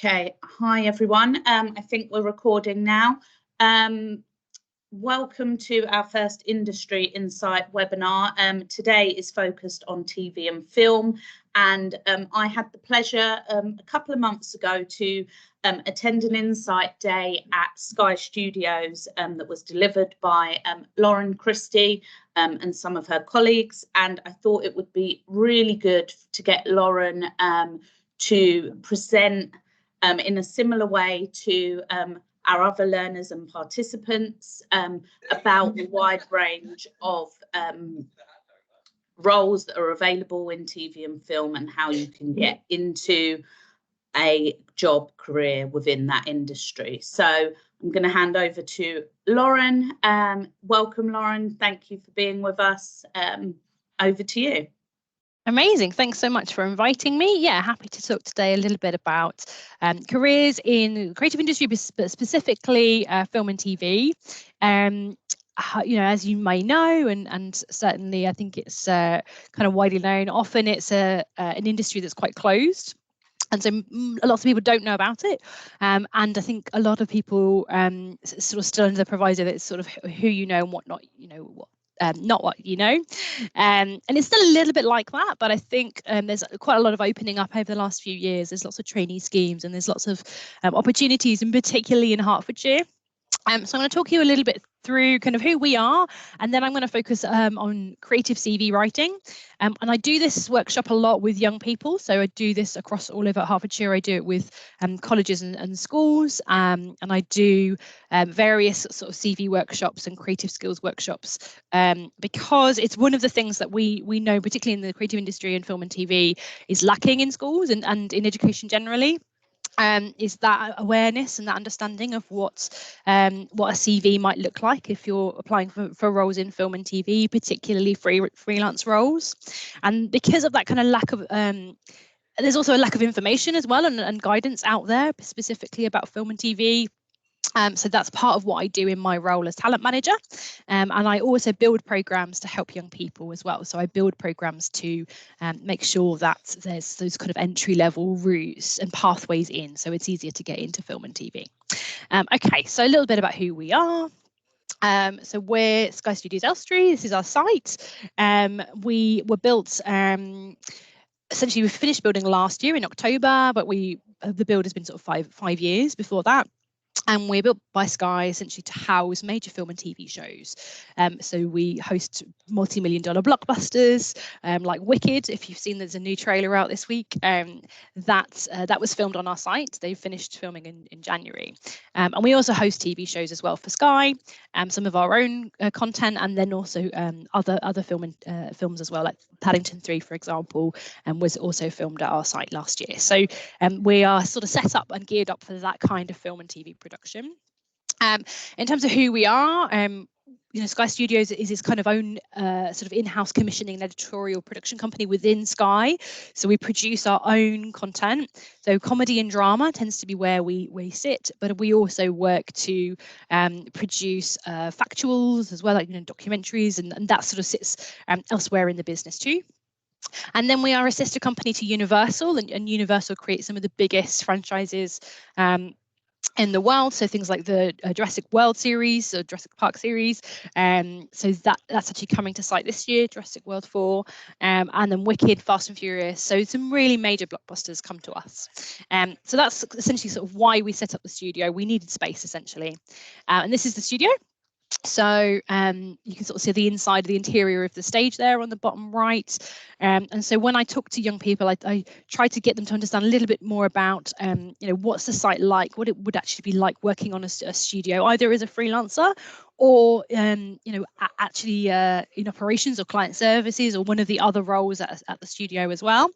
Okay, hi everyone. I think we're recording now. Welcome to our first Industry Insight webinar. Today is focused on TV and film, and I had the pleasure a couple of months ago to attend an Insight Day at Sky Studios that was delivered by Lauren Christy and some of her colleagues, and I thought it would be really good to get Lauren to present in a similar way to our other learners and participants about the wide range of roles that are available in TV and film and how you can get into a job career within that industry. So I'm going to hand over to Lauren. Welcome, Lauren. Thank you for being with us. Over to you. Amazing. Thanks so much for inviting me. Yeah, happy to talk today a little bit about careers in the creative industry, but specifically film and TV. You know, as you may know, and certainly I think it's kind of widely known, often it's an industry that's quite closed. And so lots of people don't know about it. And I think a lot of people sort of still under the proviso that it's sort of who you know and what not, you know, what. Not what you know, and it's still a little bit like that, but I think there's quite a lot of opening up over the last few years. There's lots of trainee schemes and there's lots of opportunities, and particularly in Hertfordshire. So I'm going to talk to you a little bit through kind of who we are, and then I'm going to focus on creative CV writing. And I do this workshop a lot with young people. So I do this across all over Hertfordshire. I do it with colleges and schools, and I do various sort of CV workshops and creative skills workshops, because it's one of the things that we know, particularly in the creative industry and film and TV, is lacking in schools and in education generally. Is that awareness and that understanding of what a CV might look like if you're applying for roles in film and TV, particularly freelance roles. And because of that kind of lack of there's also a lack of information as well and guidance out there specifically about film and TV. So that's part of what I do in my role as talent manager, and I also build programs to help young people as well. So I build programs to make sure that there's those kind of entry-level routes and pathways in, so it's easier to get into film and TV. Okay, so a little bit about who we are. So we're Sky Studios Elstree. This is our site. We were built. Essentially, we finished building last year in October, but the build has been sort of five years before that. And we're built by Sky essentially to house major film and TV shows. So we host multi-million-dollar blockbusters like Wicked. If you've seen, there's a new trailer out this week. That was filmed on our site. They finished filming in January. And we also host TV shows as well for Sky, some of our own content, and then also other films as well, like Paddington 3, for example, was also filmed at our site last year. So we are sort of set up and geared up for that kind of film and TV production. In terms of who we are, you know, Sky Studios is its kind of own sort of in-house commissioning and editorial production company within Sky. So we produce our own content. So comedy and drama tends to be where we sit, but we also work to produce factuals as well, like, you know, documentaries, and that sort of sits elsewhere in the business too. And then we are a sister company to Universal, and Universal creates some of the biggest franchises in the world, so things like the Jurassic World series or Jurassic Park series, so that's actually coming to site this year, Jurassic World 4, and then Wicked, Fast and Furious. So some really major blockbusters come to us, so that's essentially sort of why we set up the studio. We needed space essentially, and this is the studio. So you can sort of see the inside, the interior of the stage there on the bottom right. And so when I talk to young people, I try to get them to understand a little bit more about, you know, what's the site like, what it would actually be like working on a studio, either as a freelancer or, you know, actually in operations or client services or one of the other roles at the studio as well.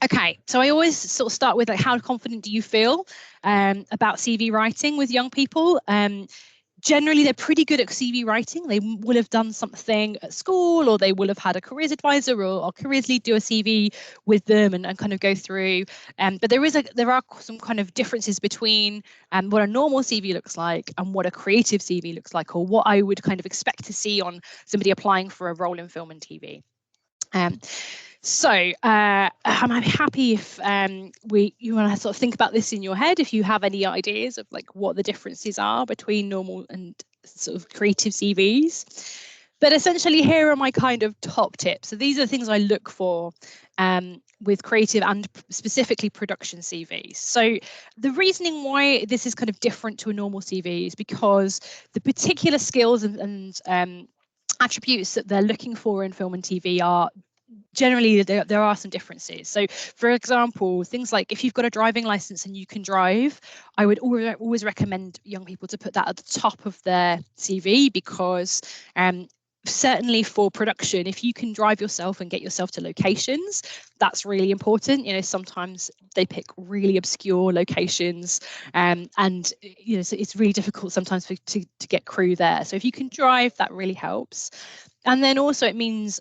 Okay, so I always sort of start with, like, how confident do you feel about CV writing with young people? Generally, they're pretty good at CV writing. They will have done something at school, or they will have had a careers advisor or careers lead do a CV with them and kind of go through. But there are some kind of differences between what a normal CV looks like and what a creative CV looks like, or what I would kind of expect to see on somebody applying for a role in film and TV. So I'm happy if you want to sort of think about this in your head, if you have any ideas of like what the differences are between normal and sort of creative CVs. But essentially, here are my kind of top tips. So these are the things I look for with creative and specifically production CVs. So the reasoning why this is kind of different to a normal CV is because the particular skills and attributes that they're looking for in film and TV are generally there are some differences. So for example, things like if you've got a driving license and you can drive, I would always recommend young people to put that at the top of their CV, because certainly for production, if you can drive yourself and get yourself to locations, that's really important. You know, sometimes they pick really obscure locations, and you know, so it's really difficult sometimes to get crew there. So if you can drive, that really helps. And then also it means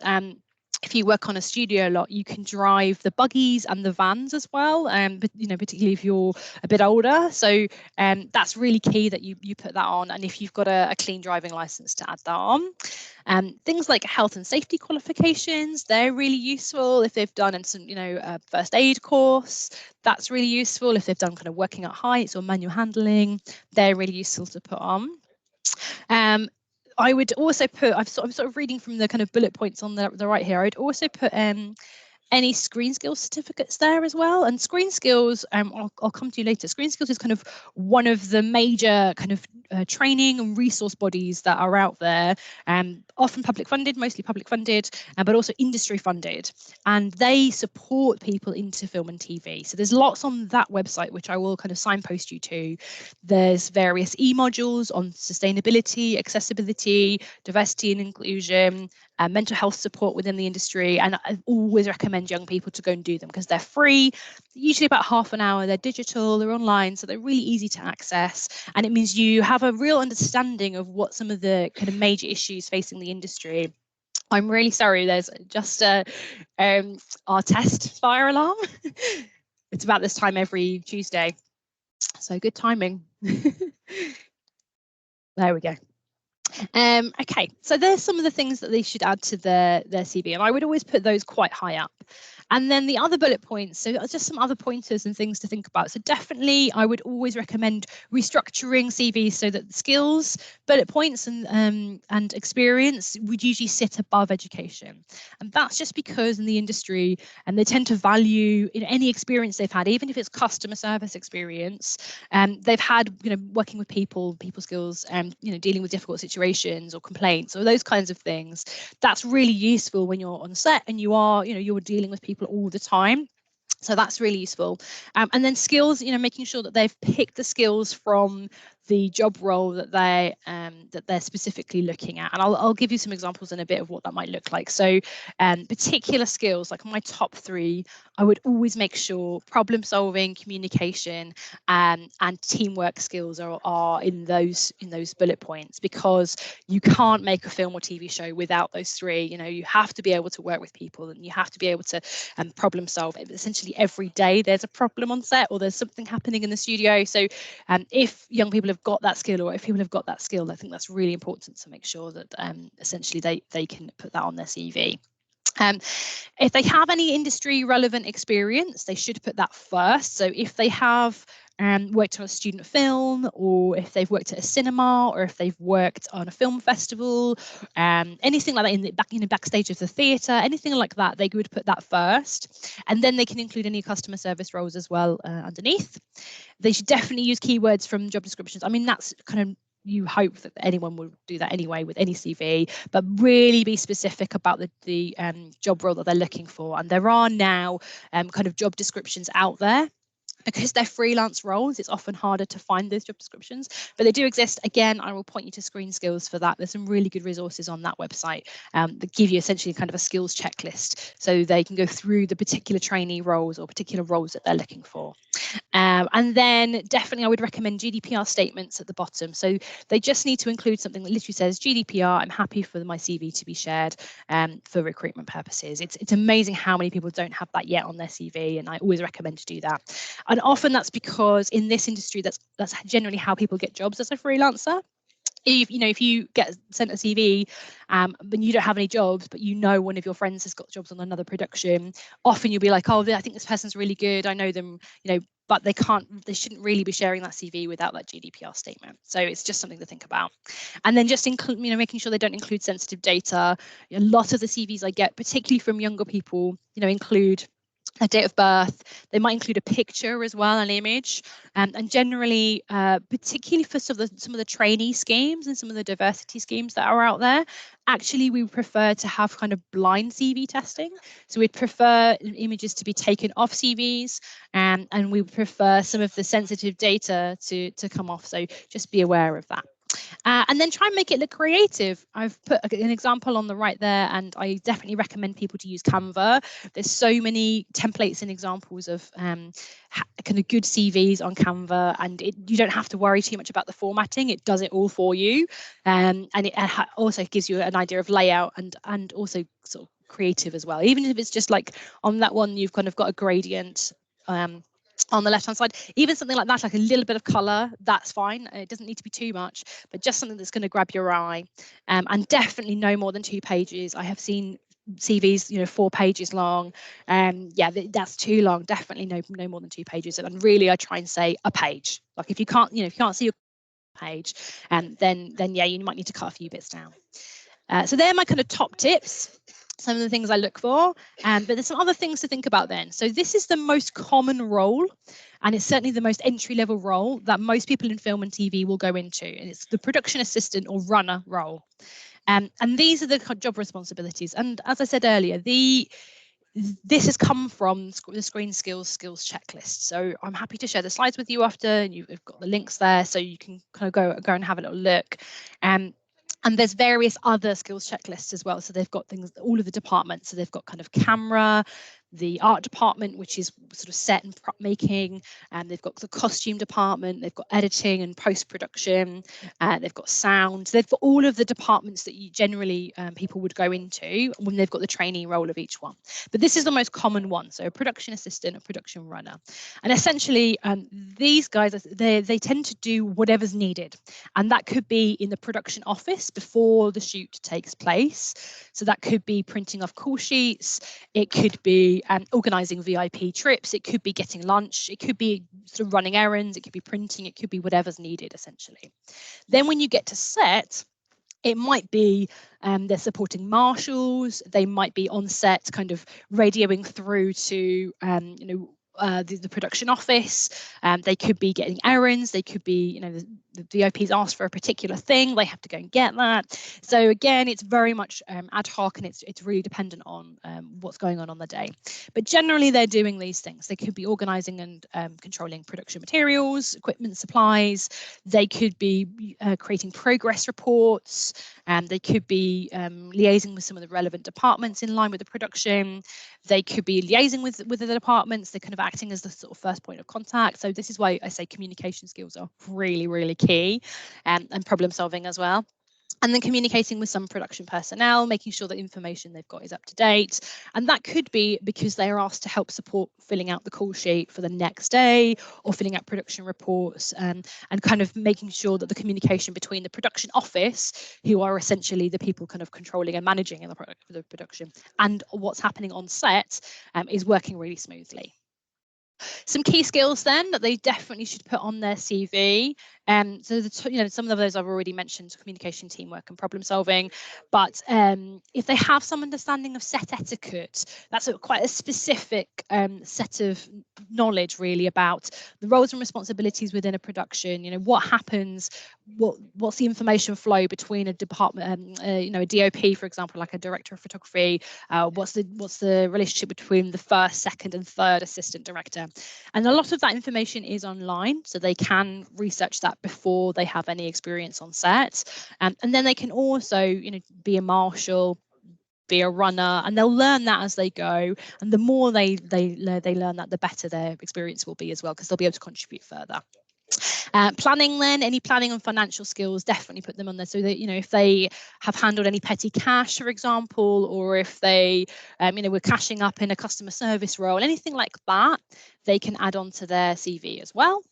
if you work on a studio a lot, you can drive the buggies and the vans as well, but you know, particularly if you're a bit older. So that's really key that you put that on, and if you've got a clean driving license, to add that on. Things like health and safety qualifications, they're really useful. If they've done some, you know, a first aid course, that's really useful. If they've done kind of working at heights or manual handling, they're really useful to put on. I would also put, I'm sort of reading from the kind of bullet points on the right here. I would also put any screen skills certificates there as well. And screen skills, I'll come to you later. Screen skills is kind of one of the major kind of training and resource bodies that are out there, often public funded, mostly public funded, but also industry funded. And they support people into film and TV. So there's lots on that website, which I will kind of signpost you to. There's various e-modules on sustainability, accessibility, diversity and inclusion, mental health support within the industry. And I always recommend young people to go and do them because they're free, usually about half an hour. They're digital, they're online, so they're really easy to access. And it means you have a real understanding of what some of the kind of major issues facing the industry. I'm really sorry, there's just our test fire alarm. It's about this time every Tuesday, so good timing. There we go. Okay, so there's some of the things that they should add to their CV, and I would always put those quite high up. And then the other bullet points, so just some other pointers and things to think about. So definitely I would always recommend restructuring CVs so that the skills, bullet points and experience would usually sit above education. And that's just because in the industry, and they tend to value in any experience they've had, even if it's customer service experience, they've had, you know, working with people skills, you know, dealing with difficult situations or complaints or those kinds of things. That's really useful when you're on set and you are, you know, you're dealing with people all the time. So that's really useful. And then skills, you know, making sure that they've picked the skills from the job role that they're specifically looking at. And I'll give you some examples in a bit of what that might look like. So particular skills, like my top 3, I would always make sure problem solving, communication, and teamwork skills are in those bullet points, because you can't make a film or TV show without those 3. You know, you have to be able to work with people, and you have to be able to problem solve. Essentially every day there's a problem on set or there's something happening in the studio. So if young people have got that skill, or if people have got that skill, I think that's really important to make sure that essentially they can put that on their CV. If they have any industry relevant experience, they should put that first. So if they have worked on a student film, or if they've worked at a cinema, or if they've worked on a film festival, anything like that in the backstage of the theatre, anything like that, they would put that first. And then they can include any customer service roles as well underneath. They should definitely use keywords from job descriptions. I mean, that's kind of, you hope that anyone will do that anyway with any CV, but really be specific about the job role that they're looking for. And there are now kind of job descriptions out there. Because they're freelance roles, it's often harder to find those job descriptions, but they do exist. Again, I will point you to Screen Skills for that. There's some really good resources on that website that give you essentially kind of a skills checklist, so they can go through the particular trainee roles or particular roles that they're looking for. And then definitely I would recommend GDPR statements at the bottom. So they just need to include something that literally says GDPR, I'm happy for my CV to be shared for recruitment purposes. It's amazing how many people don't have that yet on their CV, and I always recommend to do that. And often that's because in this industry, that's generally how people get jobs as a freelancer. if you get sent a CV, but you don't have any jobs, but you know one of your friends has got jobs on another production, often you'll be like, oh, I think this person's really good, I know them, but they shouldn't really be sharing that CV without that GDPR statement. So it's just something to think about. And then just include, making sure they don't include sensitive data. A lot of the CVs I get, particularly from younger people, include a date of birth. They might include a picture as well, an image, and generally, particularly for some of the trainee schemes and some of the diversity schemes that are out there, actually we prefer to have kind of blind CV testing. So we'd prefer images to be taken off CVs, and we prefer some of the sensitive data to come off. So just be aware of that. And then try and make it look creative. I've put an example on the right there, and I definitely recommend people to use Canva. There's so many templates and examples of kind of good CVs on Canva, and you don't have to worry too much about the formatting. It does it all for you, and it also gives you an idea of layout and also sort of creative as well. Even if it's just like on that one, you've kind of got a gradient. On the left hand side, even something like that, like a little bit of color, that's fine. It doesn't need to be too much, but just something that's going to grab your eye, and definitely no more than 2 pages. I have seen CVs 4 pages long, yeah, that's too long. Definitely no more than 2 pages. And really I try and say a page. Like if you can't see your page, then yeah, you might need to cut a few bits down. So they're my kind of top tips, some of the things I look for, but there's some other things to think about then. So this is the most common role, and it's certainly the most entry-level role that most people in film and TV will go into, and it's the production assistant or runner role. And these are the job responsibilities. And as I said earlier, this has come from the Screen Skills checklist. So I'm happy to share the slides with you after, and you've got the links there, so you can kind of go and have a little look. And there's various other skills checklists as well. So they've got things, all of the departments. So they've got kind of camera, the art department, which is sort of set and prop making, and they've got the costume department, they've got editing and post-production, they've got sound. They've got all of the departments that you generally people would go into when they've got the trainee role of each one. But this is the most common one. So a production assistant, a production runner. And essentially these guys, they tend to do whatever's needed. And that could be in the production office before the shoot takes place. So that could be printing off call sheets, it could be organising VIP trips, it could be getting lunch, it could be sort of running errands, it could be printing, it could be whatever's needed essentially. Then when you get to set, it might be they're supporting marshals, they might be on set kind of radioing through to the production office, they could be getting errands, they could be, the VIPs ask for a particular thing, they have to go and get that. So again, it's very much ad hoc, and it's really dependent on what's going on the day. But generally they're doing these things. They could be organising and controlling production materials, equipment, supplies. They could be creating progress reports, and they could be liaising with some of the relevant departments in line with the production. They could be liaising with the departments. They're kind of acting as the sort of first point of contact. So this is why I say communication skills are really, really key, and problem solving as well. And then communicating with some production personnel, making sure that information they've got is up to date. And that could be because they are asked to help support filling out the call sheet for the next day, or filling out production reports, and kind of making sure that the communication between the production office, who are essentially the people kind of controlling and managing in the production, and what's happening on set is working really smoothly. Some key skills then that they definitely should put on their CV. So some of those I've already mentioned: communication, teamwork, and problem solving. But if they have some understanding of set etiquette, that's quite a specific set of knowledge really about the roles and responsibilities within a production. What happens, what's the information flow between a department, a DOP, for example, like a director of photography. What's the relationship between the first, second, and third assistant director? And a lot of that information is online, so they can research that before they have any experience on set. And then they can also, be a marshal, be a runner, and they'll learn that as they go. And the more they learn that, the better their experience will be as well, because they'll be able to contribute further. Planning then, any planning and financial skills, definitely put them on there, so that if they have handled any petty cash, for example, or if they were cashing up in a customer service role, anything like that, they can add on to their CV as well.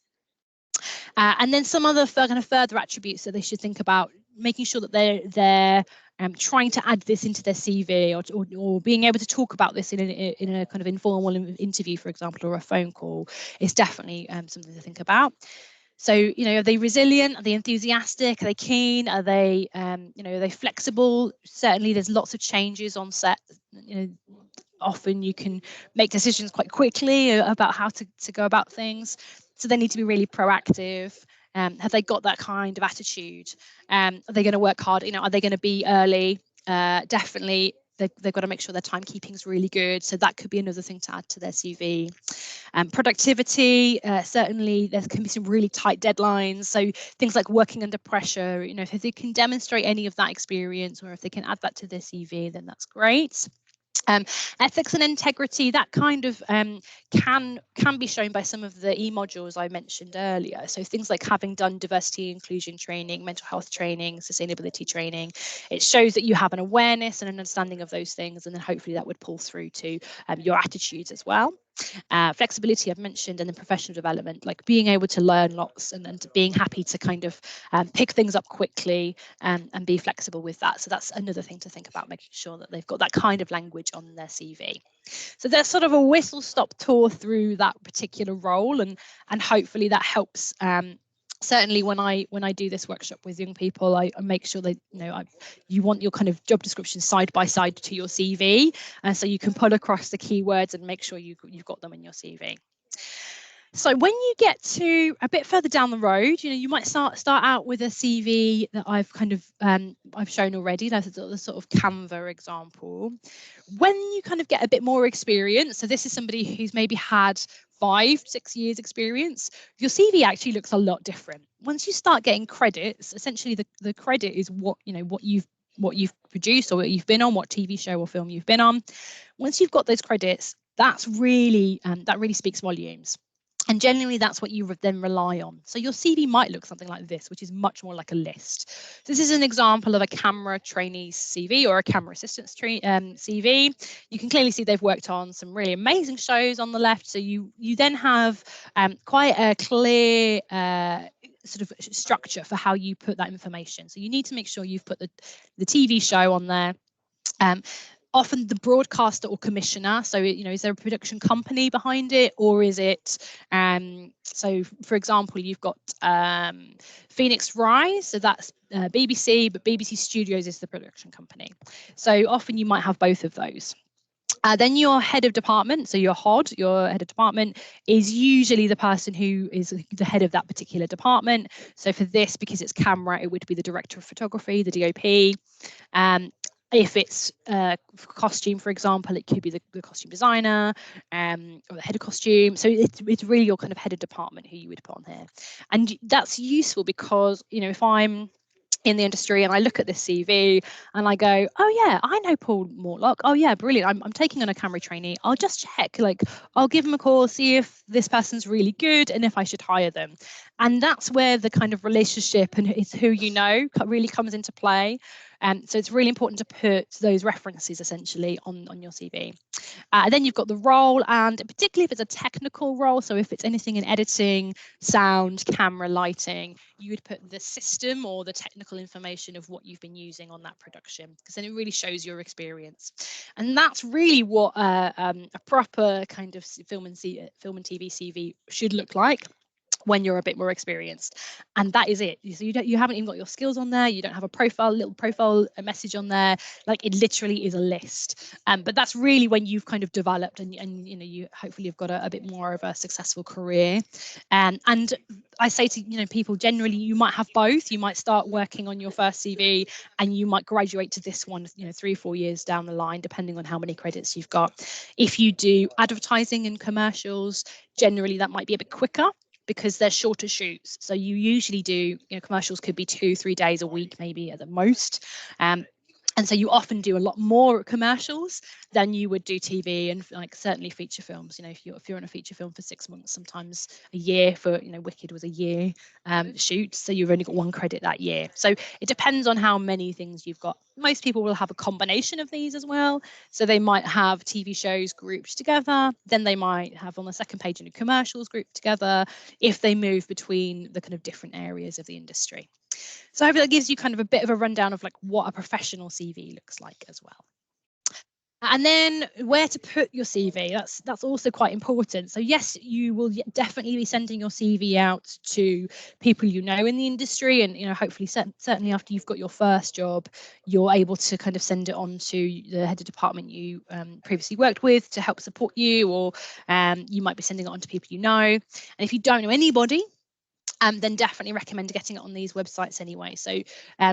And then some other kind of further attributes that they should think about making sure that they're trying to add this into their CV, or being able to talk about this in a kind of informal interview, for example, or a phone call, is definitely something to think about. So, you know, are they resilient? Are they enthusiastic? Are they keen? Are they, you know, are they flexible? Certainly, there's lots of changes on set. You know, often you can make decisions quite quickly about how to go about things. So they need to be really proactive. Have they got that kind of attitude? Are they going to work hard? You know, are they going to be early? Definitely. They've got to make sure their timekeeping is really good. So that could be another thing to add to their CV. Productivity, certainly there can be some really tight deadlines. So things like working under pressure, you know, if they can demonstrate any of that experience, or if they can add that to their CV, then that's great. Ethics and integrity, that kind of can be shown by some of the e-modules I mentioned earlier. So things like having done diversity inclusion training, mental health training, sustainability training. It shows that you have an awareness and an understanding of those things, and then hopefully that would pull through to your attitudes as well. Flexibility I've mentioned, and then professional development, like being able to learn lots and being happy to kind of pick things up quickly and be flexible with that. So that's another thing to think about, making sure that they've got that kind of language on their CV. So there's sort of a whistle-stop tour through that particular role, and hopefully that helps. Certainly when I do this workshop with young people, I make sure that, you know, you want your kind of job description side by side to your CV, and so you can pull across the keywords and make sure you've got them in your CV. So when you get to a bit further down the road, you know, you might start out with a CV that I've kind of I've shown already. That's the sort of Canva example. When you kind of get a bit more experience, so this is somebody who's maybe had 5-6 years experience, your CV actually looks a lot different. Once you start getting credits, essentially the credit is what you've produced, or what you've been on, what TV show or film you've been on. Once you've got those credits, that's really that really speaks volumes. And generally, that's what you then rely on. So your CV might look something like this, which is much more like a list. So this is an example of a camera trainee's CV, or a camera assistant's CV. You can clearly see they've worked on some really amazing shows on the left. So you then have quite a clear sort of structure for how you put that information. So you need to make sure you've put the TV show on there. Often the broadcaster or commissioner, so, you know, is there a production company behind it, or is it so for example, you've got Phoenix Rise, so that's BBC, but BBC Studios is the production company. So often you might have both of those. Then your head of department, so your HOD, your head of department, is usually the person who is the head of that particular department. So for this, because it's camera, it would be the director of photography, the DOP. If it's costume, for example, it could be the costume designer or the head of costume. So it's really your kind of head of department who you would put on here. And that's useful because, you know, if I'm in the industry and I look at this CV and I go, oh yeah, I know Paul Mortlock. Oh yeah, brilliant. I'm taking on a camera trainee. I'll just check, like I'll give them a call, see if this person's really good and if I should hire them. And that's where the kind of relationship and it's who you know really comes into play. So it's really important to put those references essentially on your CV. Then you've got the role, and particularly if it's a technical role, so if it's anything in editing, sound, camera, lighting, you would put the system or the technical information of what you've been using on that production, because then it really shows your experience. And that's really what a proper kind of film and TV CV should look like when you're a bit more experienced. And that is it. So you haven't even got your skills on there, you don't have a little profile message on there, like it literally is a list. But that's really when you've kind of developed and you know, you hopefully you've got a bit more of a successful career. And I say to, you know, people generally, you might have both. You might start working on your first CV and you might graduate to this one, you know, 3 or 4 years down the line, depending on how many credits you've got. If you do advertising and commercials, generally that might be a bit quicker, because they're shorter shoots. So you usually do, you know, commercials could be 2-3 days a week, maybe at the most. And so you often do a lot more commercials than you would do TV and like certainly feature films. You know, if you're on a feature film for 6 months, sometimes a year. For, you know, Wicked was a year shoot, so you've only got 1 credit that year. So it depends on how many things you've got. Most people will have a combination of these as well. So they might have TV shows grouped together, then they might have on the second page commercials grouped together if they move between the kind of different areas of the industry. So hopefully that gives you kind of a bit of a rundown of like what a professional CV looks like as well. And then where to put your CV, that's also quite important. So yes, you will definitely be sending your CV out to people you know in the industry, and hopefully certainly after you've got your first job, you're able to kind of send it on to the head of department you previously worked with to help support you, or you might be sending it on to people you know. And if you don't know anybody, then definitely recommend getting it on these websites anyway. So,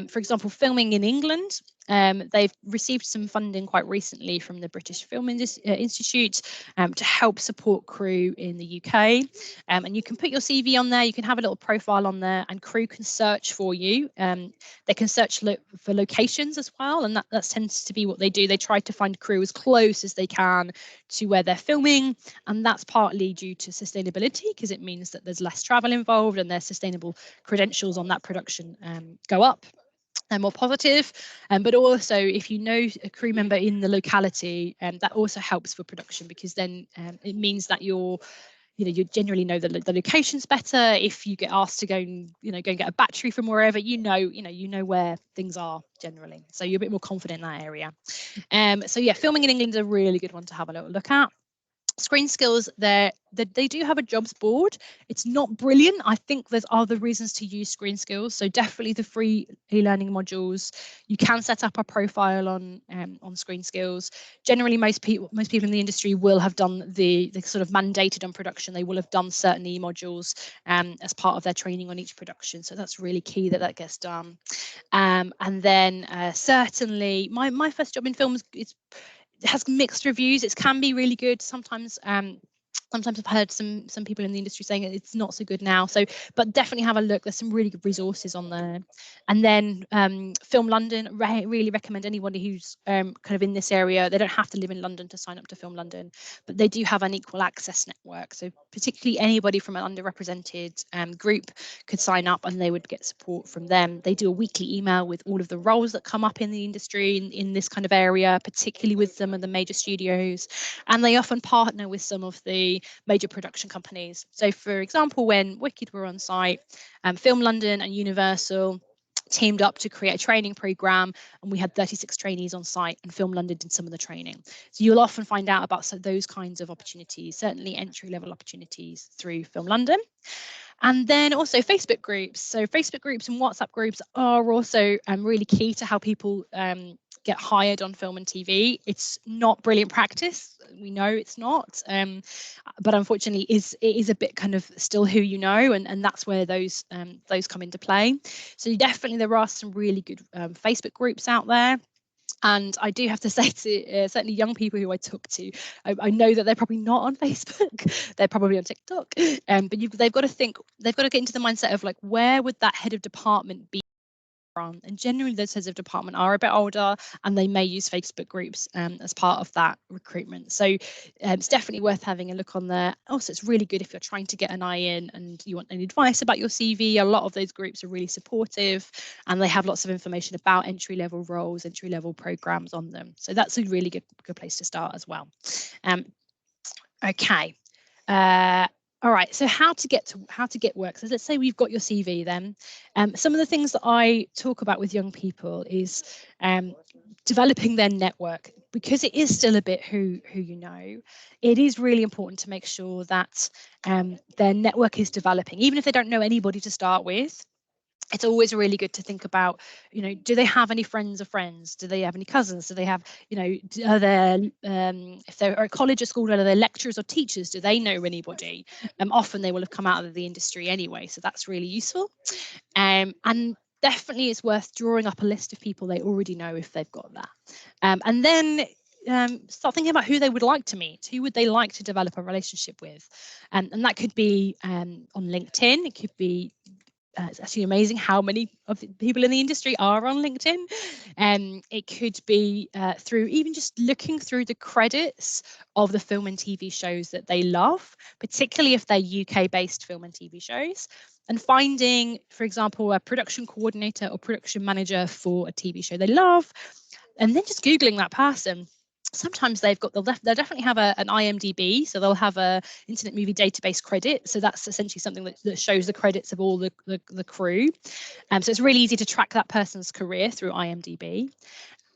for example, Filming in England, they've received some funding quite recently from the British Film Institute to help support crew in the UK. And you can put your CV on there, you can have a little profile on there, and crew can search for you. They can search for locations as well, and that tends to be what they do. They try to find crew as close as they can to where they're filming, and that's partly due to sustainability, because it means that there's less travel involved and their sustainable credentials on that production go up and more positive. But also, if you know a crew member in the locality, that also helps for production, because then it means that you generally know the locations better. If you get asked to go and get a battery from wherever, you know where things are generally, so you're a bit more confident in that area. So yeah, Filming in England is a really good one to have a little look at. Screen Skills, they do have a jobs board. It's not brilliant. I think there's other reasons to use Screen Skills. So definitely the free e-learning modules. You can set up a profile on Screen Skills. Generally, most people in the industry will have done the sort of mandated on production. They will have done certain e-modules as part of their training on each production. So that's really key that gets done. And then certainly my first job in films, it has mixed reviews. It can be really good. Sometimes I've heard some people in the industry saying it's not so good now. So, but definitely have a look. There's some really good resources on there. And then Film London, really recommend anybody who's kind of in this area. They don't have to live in London to sign up to Film London, but they do have an equal access network. So particularly anybody from an underrepresented group could sign up, and they would get support from them. They do a weekly email with all of the roles that come up in the industry in this kind of area, particularly with some of the major studios. And they often partner with some of the major production companies. So for example, when Wicked were on site, Film London and Universal teamed up to create a training program, and we had 36 trainees on site, and Film London did some of the training. So you'll often find out about those kinds of opportunities, certainly entry-level opportunities through Film London. And then also Facebook groups. So Facebook groups and WhatsApp groups are also really key to how people get hired on film and TV. It's not brilliant practice. We know it's not, but unfortunately it is a bit kind of still who you know, and that's where those come into play. So definitely there are some really good Facebook groups out there. And I do have to say to certainly young people who I talk to, I know that they're probably not on Facebook, they're probably on TikTok, but they've got to get into the mindset of like, where would that head of department be from? And generally those heads of department are a bit older, and they may use Facebook groups as part of that recruitment. So it's definitely worth having a look on there. Also, it's really good if you're trying to get an eye in and you want any advice about your CV. A lot of those groups are really supportive, and they have lots of information about entry-level roles, entry-level programs on them. So that's a really good place to start as well. Okay. All right, so how to get work. So let's say we've got your CV then. Some of the things that I talk about with young people is developing their network, because it is still a bit who you know. It is really important to make sure that their network is developing, even if they don't know anybody to start with. It's always really good to think about, do they have any friends of friends? Do they have any cousins? Do they have, are there, if they're at college or school, are there lecturers or teachers? Do they know anybody? Often they will have come out of the industry anyway, so that's really useful. And definitely it's worth drawing up a list of people they already know if they've got that. And then start thinking about who they would like to meet, who would they like to develop a relationship with. And that could be on LinkedIn, it could be it's actually amazing how many of the people in the industry are on LinkedIn. It could be through even just looking through the credits of the film and TV shows that they love, particularly if they're UK-based film and TV shows, and finding, for example, a production coordinator or production manager for a TV show they love, and then just Googling that person. sometimes they'll definitely have an IMDb, so they'll have a Internet Movie Database credit. So that's essentially something that shows the credits of all the crew. So it's really easy to track that person's career through IMDb.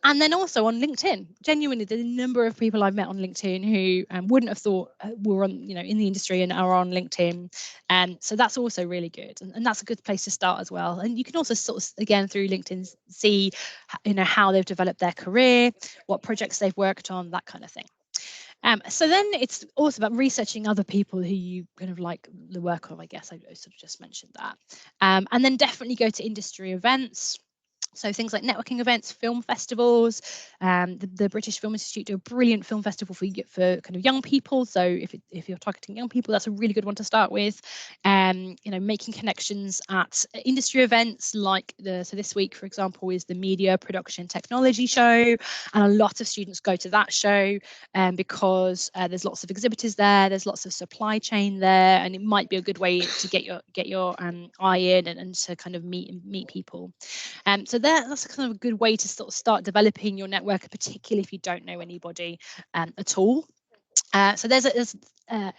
And then also on LinkedIn, genuinely, the number of people I've met on LinkedIn who wouldn't have thought were on, in the industry and are on LinkedIn. So that's also really good. And that's a good place to start as well. And you can also sort of, again, through LinkedIn, see, how they've developed their career, what projects they've worked on, that kind of thing. So then it's also about researching other people who you kind of like the work of, I guess. I sort of just mentioned that. And then definitely go to industry events. So things like networking events, film festivals. The British Film Institute do a brilliant film festival for kind of young people. So if you're targeting young people, that's a really good one to start with. Making connections at industry events like so this week, for example, is the Media Production Technology Show, and a lot of students go to that show because there's lots of exhibitors there, there's lots of supply chain there, and it might be a good way to get your eye in and to kind of meet people. So that's kind of a good way to sort of start developing your network, particularly if you don't know anybody at all. So there's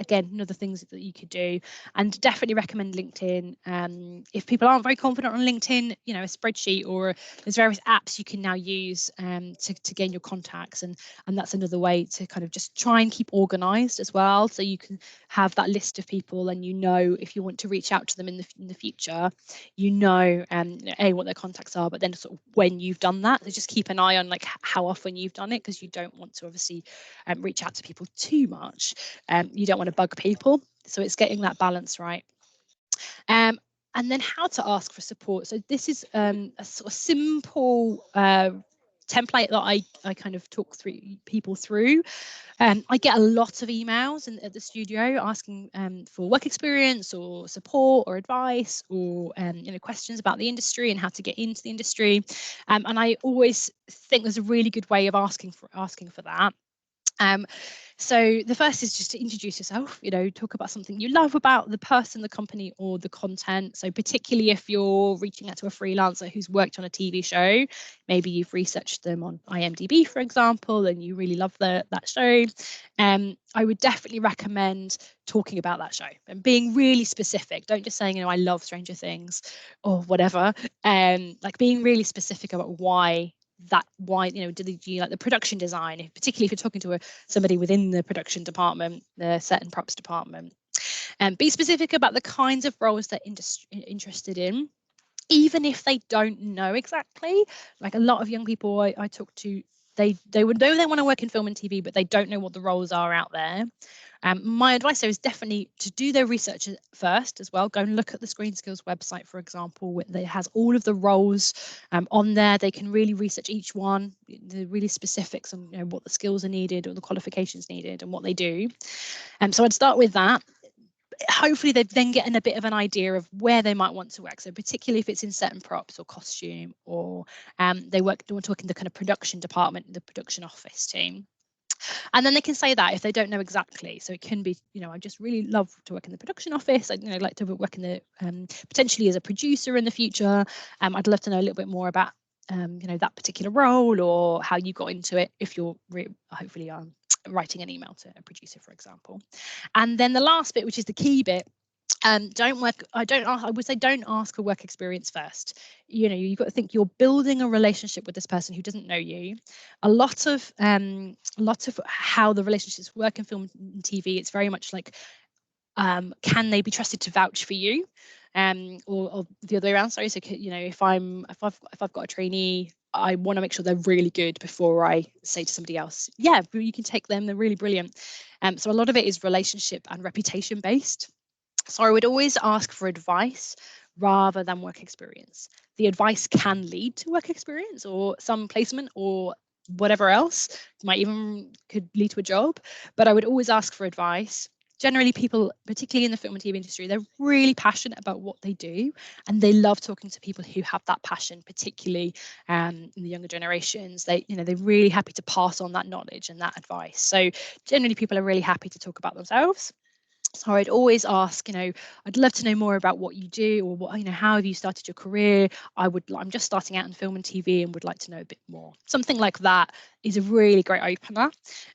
again other things that you could do, and definitely recommend LinkedIn. If people aren't very confident on LinkedIn, a spreadsheet or there's various apps you can now use to gain your contacts, and that's another way to kind of just try and keep organized as well, so you can have that list of people, and if you want to reach out to them in the future, what their contacts are, but then sort of when you've done that, so just keep an eye on like how often you've done it, because you don't want to obviously reach out to people too much. You don't want to bug people, so it's getting that balance right. And then how to ask for support. So this is a sort of simple template that I kind of talk people through. I get a lot of emails at the studio asking for work experience or support or advice or questions about the industry and how to get into the industry. And I always think there's a really good way of asking for that. So the first is just to introduce yourself, talk about something you love about the person, the company, or the content. So particularly if you're reaching out to a freelancer who's worked on a TV show, maybe you've researched them on IMDb, for example, and you really love that show. I would definitely recommend talking about that show and being really specific. Don't just saying, I love Stranger Things or whatever. Like being really specific about why, did you like the production design, particularly if you're talking to somebody within the production department, the set and props department. And be specific about the kinds of roles they're interested in, even if they don't know exactly. Like a lot of young people I talk to, they would know they want to work in film and TV, but they don't know what the roles are out there. My advice there is definitely to do their research first as well. Go and look at the Screen Skills website, for example, that has all of the roles on there. They can really research each one, the really specifics on what the skills are needed or the qualifications needed and what they do. So I'd start with that. Hopefully they've then getting a bit of an idea of where they might want to work. So particularly if it's in set and props or costume, or they want to work in the kind of production department, the production office team. And then they can say that if they don't know exactly. So it can be, I just really love to work in the production office. I'd like to work in the potentially as a producer in the future. I'd love to know a little bit more about that particular role or how you got into it, if you're hopefully writing an email to a producer, for example. And then the last bit, which is the key bit, I would say don't ask for work experience first. You've got to think you're building a relationship with this person who doesn't know you. A lot of how the relationships work in film and TV, it's very much like, can they be trusted to vouch for you, or the other way around. Sorry. So if I've got a trainee, I want to make sure they're really good before I say to somebody else, yeah, you can take them, they're really brilliant. So a lot of it is relationship and reputation based. So I would always ask for advice rather than work experience. The advice can lead to work experience or some placement or whatever else. It might even could lead to a job, but I would always ask for advice. Generally, people, particularly in the film and TV industry, they're really passionate about what they do, and they love talking to people who have that passion, particularly in the younger generations. They're really happy to pass on that knowledge and that advice. So generally, people are really happy to talk about themselves. So I'd always ask, I'd love to know more about what you do, or what, how have you started your career? I'm just starting out in film and TV and would like to know a bit more. Something like that is a really great opener.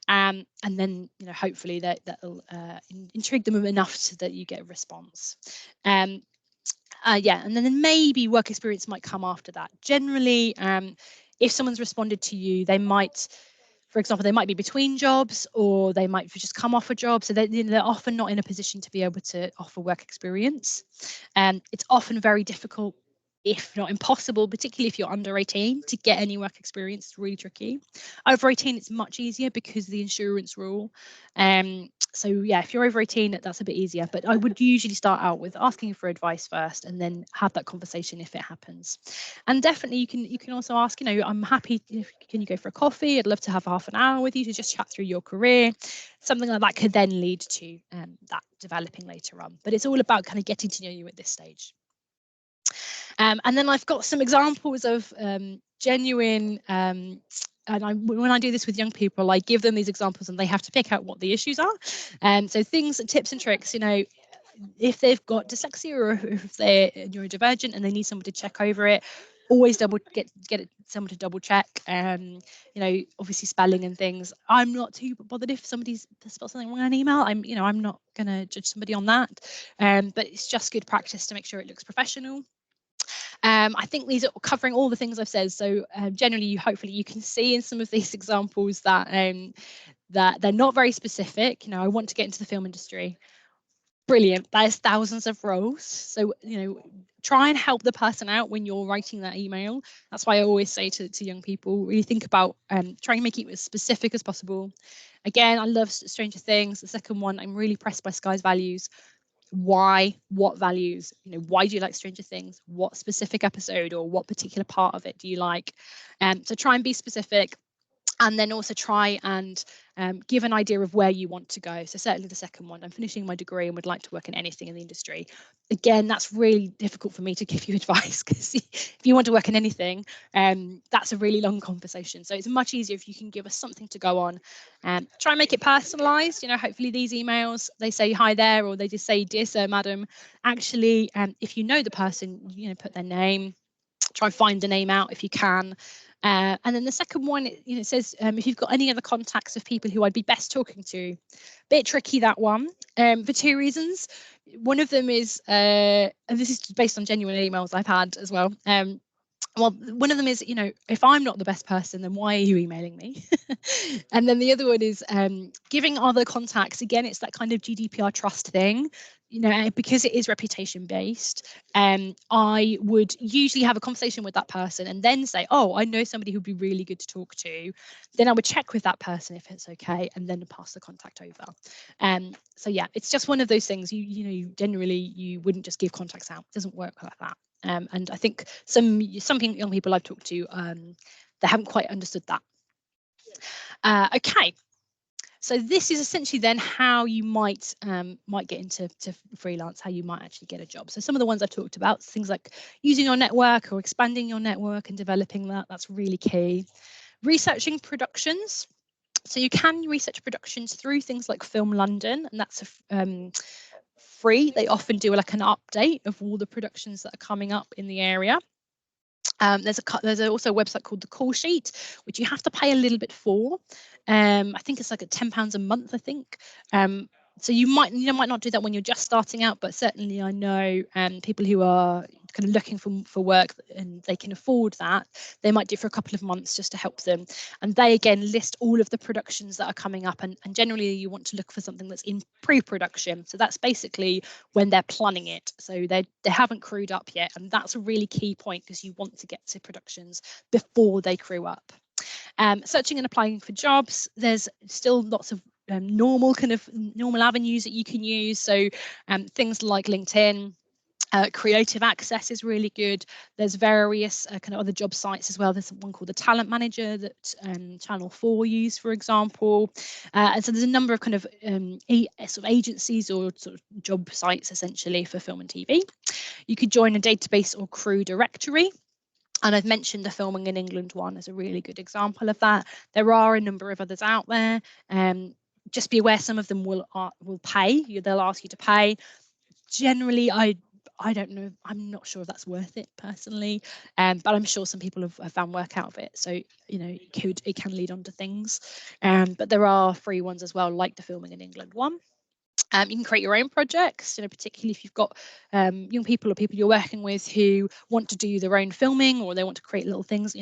And then, hopefully that'll intrigue them enough so that you get a response. Yeah, and then maybe work experience might come after that. Generally, if someone's responded to you, they might, for example, they might be between jobs, or they might just come off a job. So they're often not in a position to be able to offer work experience. It's often very difficult, if not impossible, particularly if you're under 18, to get any work experience. It's really tricky. Over 18, it's much easier because of the insurance rule. So yeah, if you're over 18, that's a bit easier, but I would usually start out with asking for advice first, and then have that conversation if it happens. And definitely you can also ask, I'm happy, can you go for a coffee? I'd love to have half an hour with you to just chat through your career. Something like that could then lead to that developing later on, but it's all about kind of getting to know you at this stage. And then I've got some examples of genuine, and when I do this with young people, I give them these examples and they have to pick out what the issues are. So tips and tricks, if they've got dyslexia, or if they're neurodivergent and they need someone to check over it, always get someone to double check. Obviously spelling and things. I'm not too bothered if somebody's spelled something wrong in an email. I'm not going to judge somebody on that. But it's just good practice to make sure it looks professional. I think these are covering all the things I've said. So generally, hopefully you can see in some of these examples that that they're not very specific. I want to get into the film industry. Brilliant. There's thousands of roles. So, try and help the person out when you're writing that email. That's why I always say to young people, really think about trying to make it as specific as possible. Again, I love Stranger Things. The second one, I'm really pressed by Sky's values. Why? What values? Why do you like Stranger Things? What specific episode or what particular part of it do you like? So try and be specific. And then also try and give an idea of where you want to go. So certainly the second one, I'm finishing my degree and would like to work in anything in the industry. Again, that's really difficult for me to give you advice, because if you want to work in anything, that's a really long conversation. So it's much easier if you can give us something to go on. Try and make it personalised. Hopefully these emails, they say hi there, or they just say, dear sir, madam. Actually, if you know the person, put their name. Try and find the name out if you can. And then the second one, it says, if you've got any other contacts of people who I'd be best talking to. Bit tricky, that one, for two reasons. One of them is, and this is based on genuine emails I've had as well. Well, one of them is, if I'm not the best person, then why are you emailing me? And then the other one is giving other contacts. Again, it's that kind of GDPR trust thing. Because it is reputation based, I would usually have a conversation with that person and then say, oh, I know somebody who'd be really good to talk to. Then I would check with that person if it's okay, and then pass the contact over. So yeah, it's just one of those things. Generally you wouldn't just give contacts out. It doesn't work like that. And I think some young people I've talked to, they haven't quite understood that. Okay. So this is essentially then how you might get into freelance, how you might actually get a job. So some of the ones I've talked about, things like using your network or expanding your network and developing that's really key. Researching productions. So you can research productions through things like Film London, and that's free. They often do like an update of all the productions that are coming up in the area. There's also a website called the Call Sheet, which you have to pay a little bit for. I think it's like £10 a month, I think. So you might not do that when you're just starting out, but certainly I know people who are kind of looking for work and they can afford that, they might do it for a couple of months just to help them. And they again list all of the productions that are coming up, and generally you want to look for something that's in pre-production. So that's basically when they're planning it. So they haven't crewed up yet, and that's a really key point, because you want to get to productions before they crew up. Searching and applying for jobs, there's still lots of normal avenues that you can use. So things like LinkedIn. Creative Access is really good. There's various kind of other job sites as well. There's one called the Talent Manager that Channel 4 use, for example. And so there's a number of kind of sort of agencies or sort of job sites essentially for film and TV. You could join a database or crew directory. And I've mentioned the Filming in England one as a really good example of that. There are a number of others out there. just be aware some of them will pay. They'll ask you to pay. Generally, I don't know. I'm not sure if that's worth it personally, but I'm sure some people have found work out of it. So it can lead on to things. But there are free ones as well, like the Filming in England one. You can create your own projects, particularly if you've got young people or people you're working with who want to do their own filming, or they want to create little things.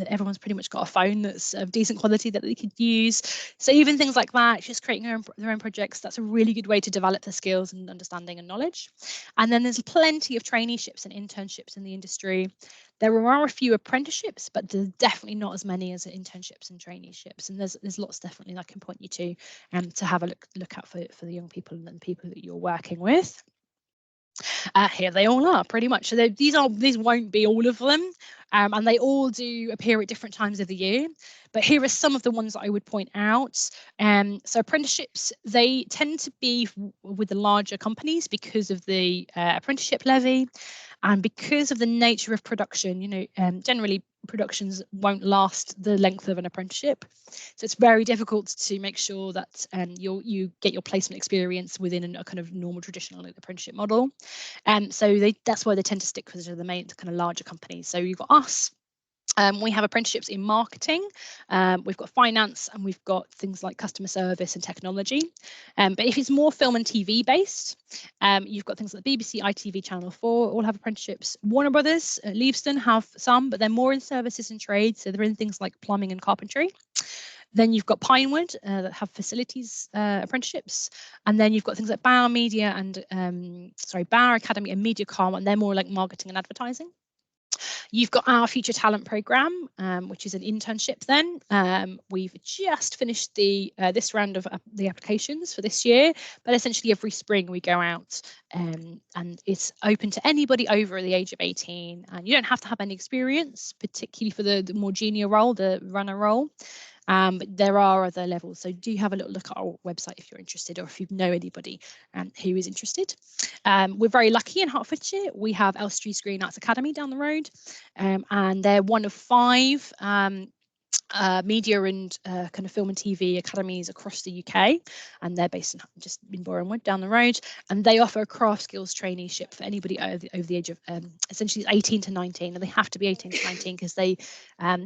Everyone's pretty much got a phone that's of decent quality that they could use. So even things like that, just creating their own projects, that's a really good way to develop the skills and understanding and knowledge. And then there's plenty of traineeships and internships in the industry. There are a few apprenticeships, but there's definitely not as many as internships and traineeships. And there's lots definitely that I can point you to have a look out for the young people and the people that you're working with. Here they all are, pretty much. So these won't be all of them, and they all do appear at different times of the year. But here are some of the ones that I would point out. So apprenticeships, they tend to be with the larger companies because of the apprenticeship levy, and because of the nature of production. Generally productions won't last the length of an apprenticeship, so it's very difficult to make sure that you get your placement experience within a kind of normal traditional apprenticeship model. So that's why they tend to stick with the main kind of larger companies. So you've got us. We have apprenticeships in marketing, we've got finance, and we've got things like customer service and technology. But if it's more film and TV based, you've got things like BBC, ITV, Channel 4 all have apprenticeships. Warner Brothers, Leavesden have some, but they're more in services and trades, so they're in things like plumbing and carpentry. Then you've got Pinewood that have facilities apprenticeships, and then you've got things like Bauer Media and Bauer Academy and MediaCom, and they're more like marketing and advertising. You've got our Future Talent Programme, which is an internship then. We've just finished this round of the applications for this year, but essentially every spring we go out and it's open to anybody over the age of 18, and you don't have to have any experience, particularly for the more junior role, the runner role. But there are other levels, so do have a little look at our website if you're interested, or if you know anybody who is interested. We're very lucky in Hertfordshire. We have Elstree Screen Arts Academy down the road, and they're one of 5 media and kind of film and TV academies across the UK, and they're based in Borehamwood down the road, and they offer a craft skills traineeship for anybody over the age of essentially 18 to 19, and they have to be 18 to 19 because they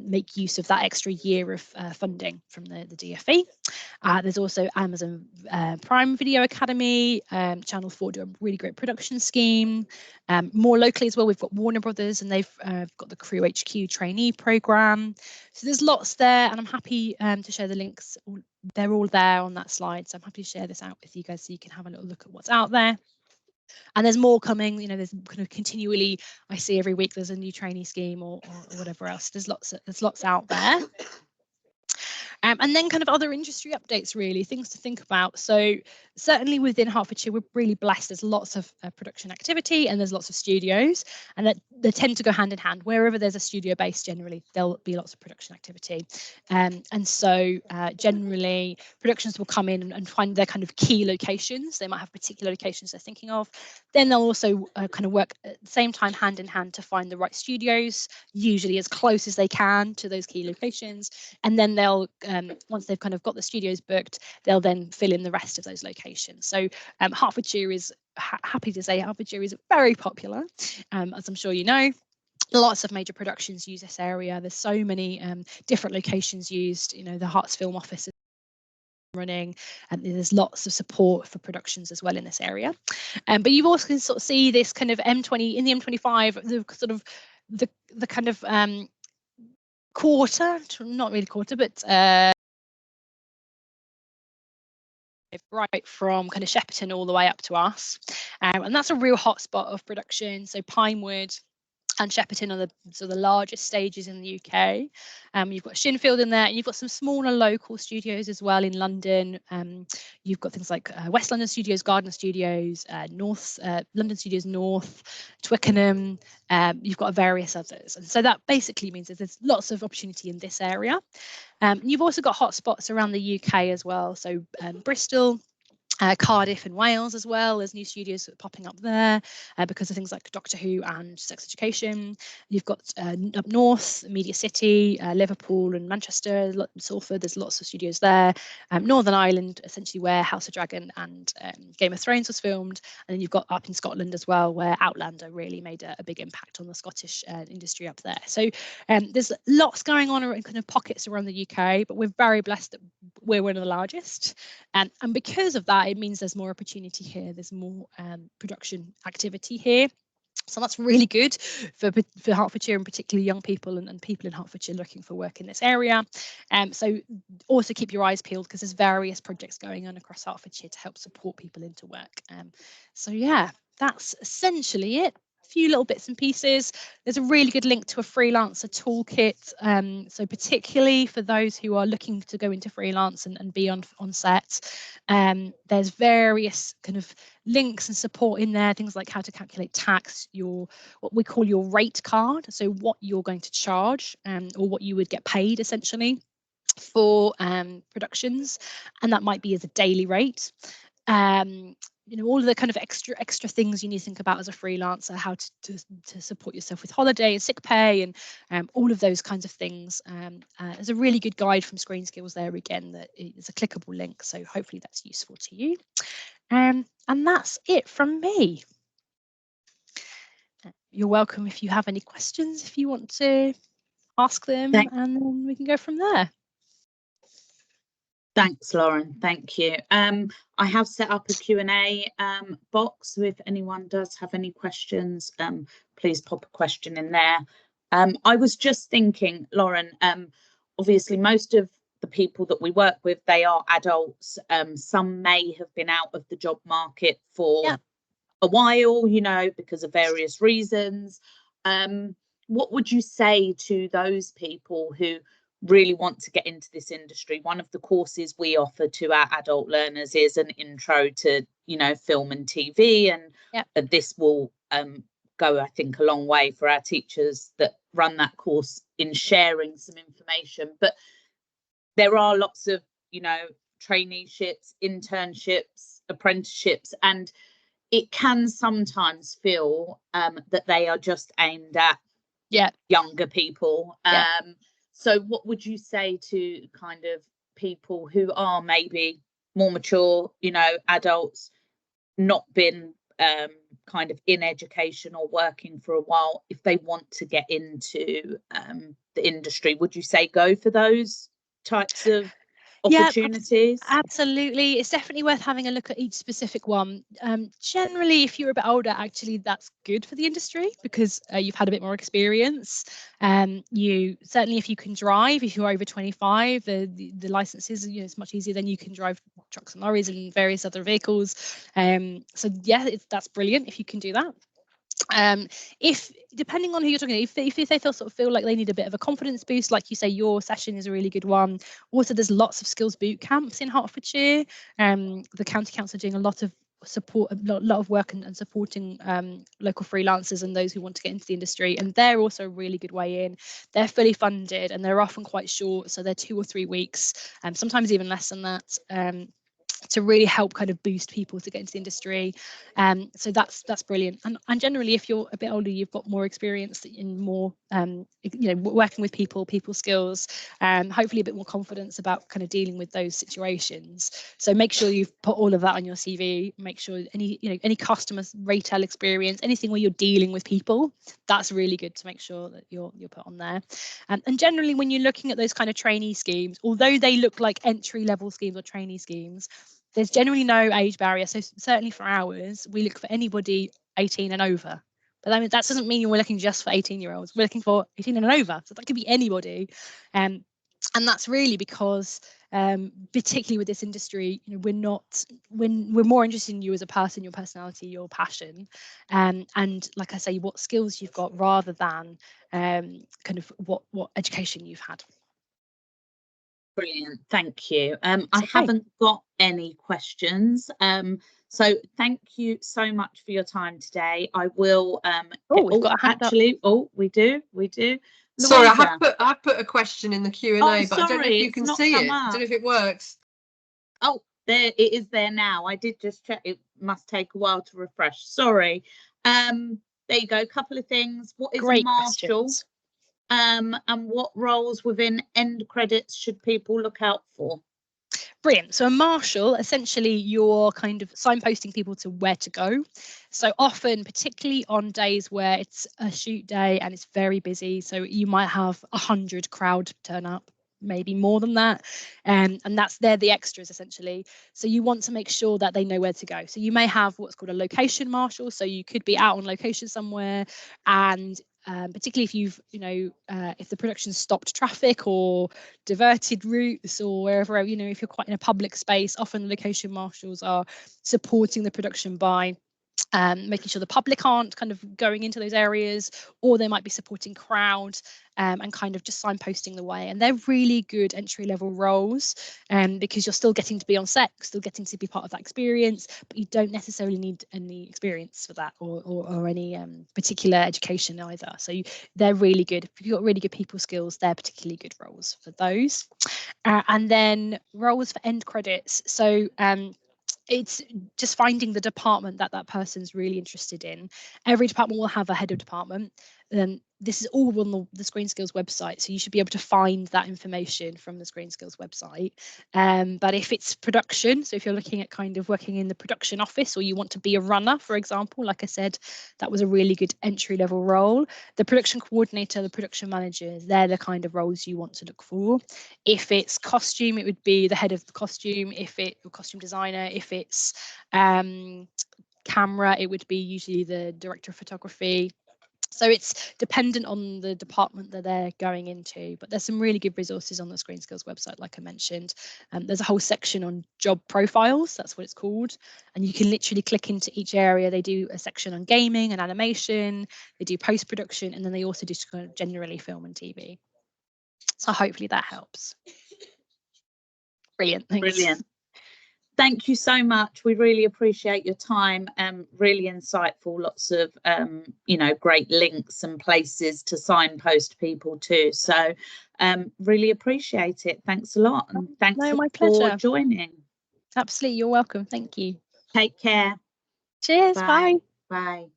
make use of that extra year of funding from the DFE. There's also Amazon Prime Video Academy, Channel 4 do a really great production scheme. More locally as well, we've got Warner Brothers, and they've got the Crew HQ trainee programme. So there's lots there, and I'm happy to share the links. They're all there on that slide, so I'm happy to share this out with you guys so you can have a little look at what's out there. And there's more coming. There's kind of continually, I see every week there's a new trainee scheme or whatever else. There's lots out there. And then kind of other industry updates, really, things to think about. So certainly within Hertfordshire, we're really blessed. There's lots of production activity, and there's lots of studios, and that they tend to go hand in hand. Wherever there's a studio base, generally there'll be lots of production activity. And so generally productions will come in and find their kind of key locations. They might have particular locations they're thinking of. Then they'll also kind of work at the same time hand in hand to find the right studios, usually as close as they can to those key locations. And then they'll once they've kind of got the studios booked, they'll then fill in the rest of those locations. So Hertfordshire is happy to say Hertfordshire is very popular, as I'm sure you know. Lots of major productions use this area. There's so many different locations used. The Herts Film Office is running, and there's lots of support for productions as well in this area. But you also can sort of see this kind of M20 in the M25, the sort of the kind of quarter, not really quarter, but right from kind of Shepperton all the way up to us, and that's a real hotspot of production. So Pinewood and Shepperton are the largest stages in the UK. You've got Shinfield in there, and you've got some smaller local studios as well in London. You've got things like West London Studios, Gardner Studios, North London Studios North, Twickenham. You've got various others, and so that basically means that there's lots of opportunity in this area. You've also got hotspots around the UK as well. So Bristol, Cardiff and Wales as well. There's new studios popping up there because of things like Doctor Who and Sex Education. You've got up north, Media City, Liverpool and Manchester, Salford. There's lots of studios there. Northern Ireland, essentially where House of Dragon and Game of Thrones was filmed. And then you've got up in Scotland as well, where Outlander really made a big impact on the Scottish industry up there. So there's lots going on in kind of pockets around the UK, but we're very blessed that we're one of the largest. And because of that, it means there's more opportunity here. There's more production activity here. So that's really good for Hertfordshire, and particularly young people and people in Hertfordshire looking for work in this area. So also keep your eyes peeled, because there's various projects going on across Hertfordshire to help support people into work. So yeah, that's essentially it. Few little bits and pieces. There's a really good link to a freelancer toolkit, so particularly for those who are looking to go into freelance and be on set. There's various kind of links and support in there, things like how to calculate tax, what we call your rate card, so what you're going to charge, or what you would get paid essentially for productions, and that might be as a daily rate. All of the kind of extra things you need to think about as a freelancer, how to support yourself with holiday and sick pay, and all of those kinds of things. There's a really good guide from Screen Skills there again, that is a clickable link, so hopefully that's useful to you. And that's it from me. You're welcome if you have any questions, if you want to ask them, and then we can go from there. Thanks, Lauren. Thank you. I have set up a Q&A box, so if anyone does have any questions, please pop a question in there. I was just thinking, Lauren, obviously most of the people that we work with, they are adults. Some may have been out of the job market for a while, because of various reasons. What would you say to those people who really want to get into this industry? One of the courses we offer to our adult learners is an intro to, film and TV, and this will go, I think, a long way for our teachers that run that course in sharing some information. But there are lots of, traineeships, internships, apprenticeships, and it can sometimes feel that they are just aimed at younger people. So what would you say to kind of people who are maybe more mature, adults, not been kind of in education or working for a while, if they want to get into the industry? Would you say go for those types of opportunities? Absolutely. It's definitely worth having a look at each specific one. Generally, if you're a bit older, actually that's good for the industry, because you've had a bit more experience. You certainly, if you can drive, if you're over 25, the licenses, it's much easier. Then you can drive trucks and lorries and various other vehicles. So yeah, that's brilliant if you can do that. If depending on who you're talking to, if they feel like they need a bit of a confidence boost, like you say, your session is a really good one. Also, there's lots of skills boot camps in Hertfordshire. The county council are doing a lot of support, a lot of work and supporting local freelancers and those who want to get into the industry, and they're also a really good way in. They're fully funded and they're often quite short, so they're 2 or 3 weeks, and sometimes even less than that, to really help kind of boost people to get into the industry. So that's brilliant. And generally, if you're a bit older, you've got more experience in more working with people skills, hopefully a bit more confidence about kind of dealing with those situations. So make sure you've put all of that on your CV. Make sure any customer retail experience, anything where you're dealing with people, that's really good to make sure that you're put on there. And generally, when you're looking at those kind of trainee schemes, although they look like entry-level schemes or trainee schemes, there's generally no age barrier. So certainly for ours, we look for anybody 18 and over. But I mean, that doesn't mean we're looking just for 18-year-olds. We're looking for 18 and over. So that could be anybody. And that's really because, particularly with this industry, we're more interested in you as a person, your personality, your passion, and like I say, what skills you've got, rather than kind of what education you've had. Brilliant, thank you. I haven't got any questions, so thank you so much for your time today. I will. We've got a hand actually. Up. We do. Sorry, I have put a question in the Q&A, but sorry, I don't know if you can see it. I don't know if it works. Oh, There it is there now. I did just check. It must take a while to refresh. Sorry. There you go. A couple of things. What is Great a marshal? questions. And what roles within end credits should people look out for? Brilliant. So a marshal, essentially you're kind of signposting people to where to go. So often, particularly on days where it's a shoot day and it's very busy, so you might have 100 crowd turn up, maybe more than that, and they're the extras essentially. So you want to make sure that they know where to go. So you may have what's called a location marshal. So you could be out on location somewhere, and particularly if you've, if the production stopped traffic or diverted routes or wherever, if you're quite in a public space, often the location marshals are supporting the production by making sure the public aren't kind of going into those areas, or they might be supporting crowd and kind of just signposting the way. And they're really good entry-level roles because you're still getting to be on set, still getting to be part of that experience, but you don't necessarily need any experience for that or any particular education either. So they're really good. If you've got really good people skills, they're particularly good roles for those. And then roles for end credits. So it's just finding the department that person's really interested in. Every department will have a head of department. This is all on the Screen Skills website, so you should be able to find that information from the Screen Skills website. But if it's production, so if you're looking at kind of working in the production office, or you want to be a runner, for example, like I said, that was a really good entry-level role. The production coordinator, the production manager, they're the kind of roles you want to look for. If it's costume, it would be the head of the costume. If it's costume designer, if it's camera, it would be usually the director of photography. So it's dependent on the department that they're going into, but there's some really good resources on the Screen Skills website, like I mentioned. There's a whole section on job profiles, that's what it's called, and you can literally click into each area. They do a section on gaming and animation, they do post-production, and then they also do kind of generally film and TV. So hopefully that helps. Brilliant, thanks. Brilliant. Thank you so much. We really appreciate your time. Really insightful. Lots of great links and places to signpost people to. So really appreciate it. Thanks a lot, and thanks for joining. Absolutely, you're welcome. Thank you. Take care. Cheers. Bye. Bye.